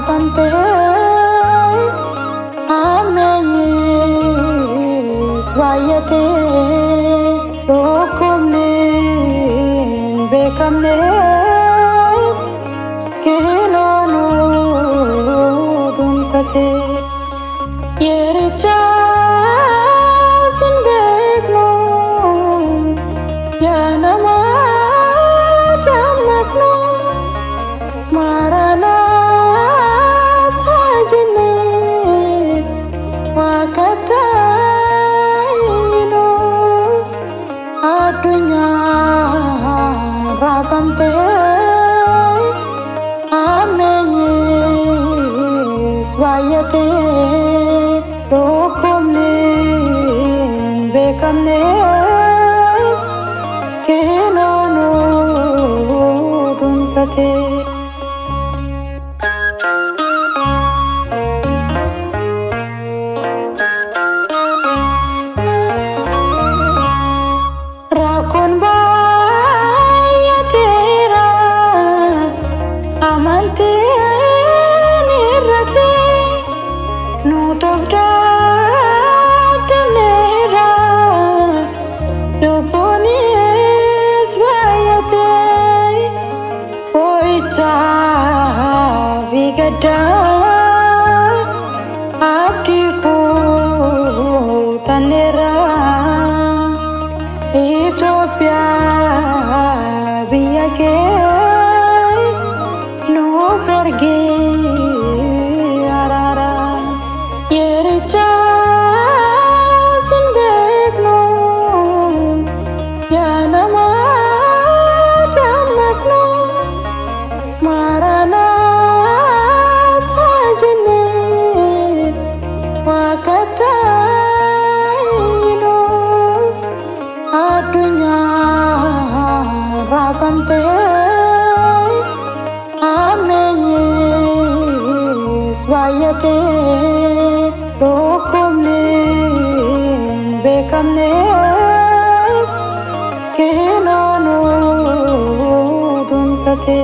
Rafamte amenyis bayate rokumne bekamne kelonu dunfate yericha sinbekno yanama damakno marana tajine wakataino adunya Rafamte amenyis bayate rokumne bekamne kelonu dunfate rakon bayatera amante nirate nutofda denera duponis bayate oicha vigada abdiku tanera Ethiopia biyake no verge arara yericha sinbekno yanama damakno marana tajine wakataino adunya Rafamte amenyis bayate rokumne bekamne kelonu dunfate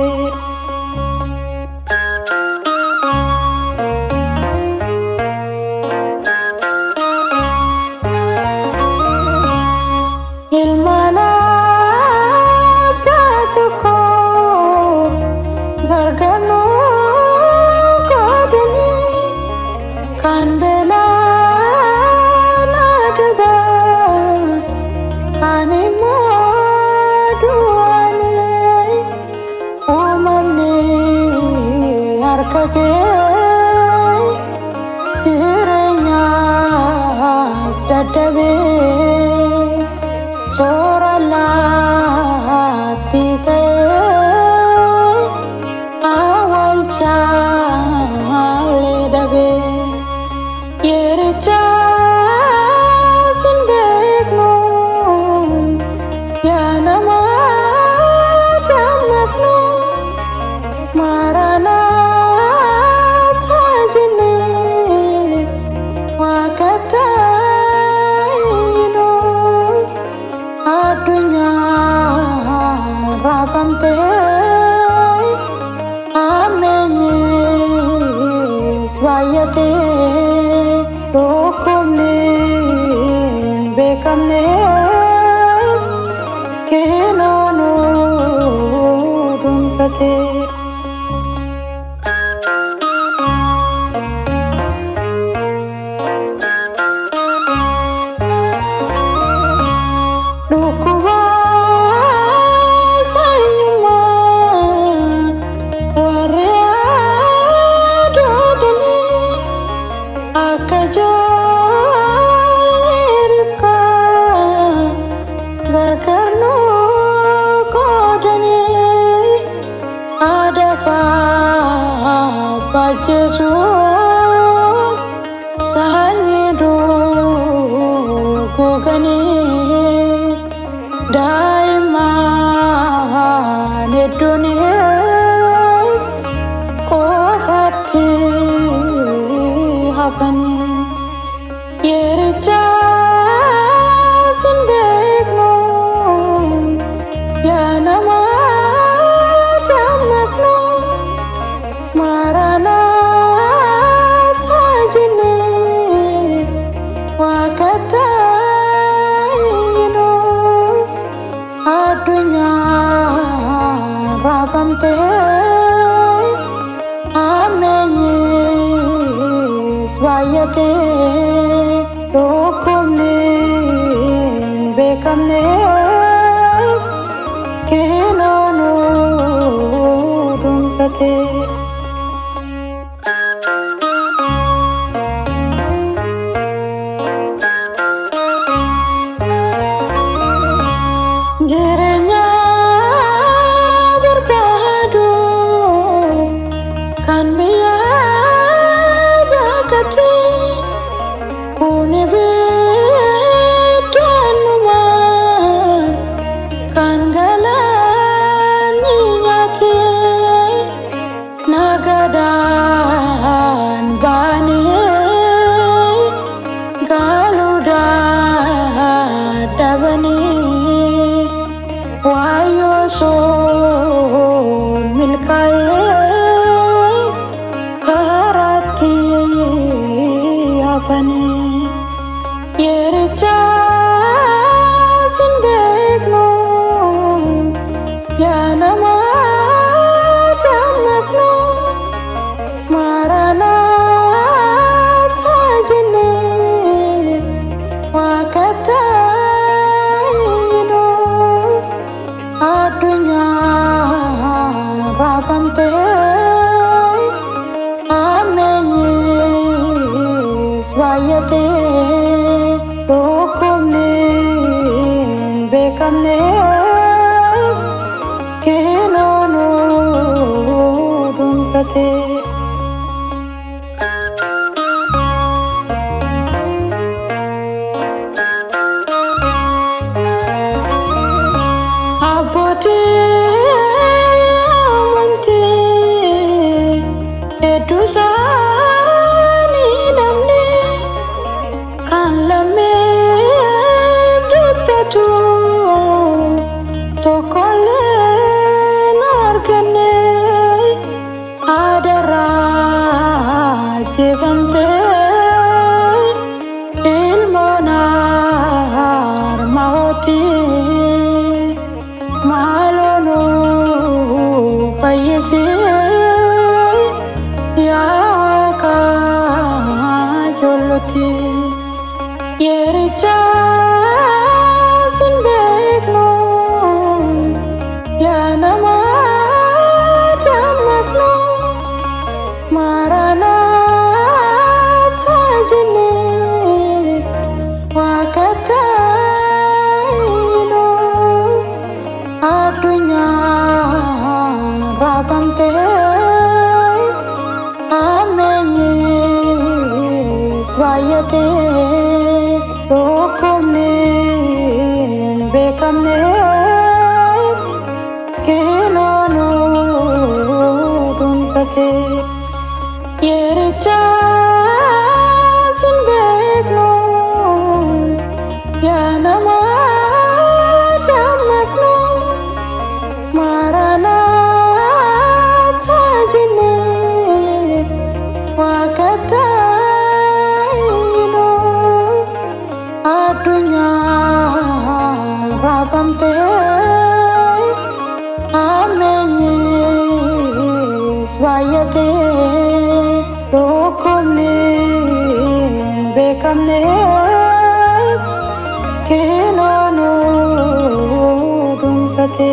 ilmana gatuko gargano kodani kan bela ladaba kanimo duane umamne arkake jirenya dadabe soralati awal chale dabe yericha sinbekno yanama damakno marana tajine wakataino adunya Rafamte amenyis bayate rokumne bekamne kelonu dunfate gargarno kodani adafa pajesu sanyido kogani daima nedoni kofati hapani yericha sinbekno yanama damakno marana baay'ate dhukkubni beekamneef kennoonu dhuunfate. Jireenya barbaadu kan biyya bakkate kuni beektanumaan kan galaanni nyaate nagadaan baanee galuudhaan dhabanii. Wayo son milkaa'ee karaatti hafanii yericha sin beeknu yaa nama dammaqnu maranaataa jennee waaqataa rafamte amenyis baay'ate dhukkubni beekamneef kennoonu dhuunfate. Dusani namne kan lammeef dhibbatu tokkollee arganne adaraa jeefamte ilmoon harmahooti maaloonu fayyise. Yericha sin beeknu yaa nama dammaqnu maranaataa jennee waaqattaa'inu addunyaa rafamte amenyis baay'ate dhukkubni beekamneef kennoonu dhuunfate. Yericha sin beeknu yaa nama dammaqnu maranaataa jennee waaqattaa'inu addunyaa rafamte amenyis baay'ate dhukkubni beekamneef kennoonu dhuunfate.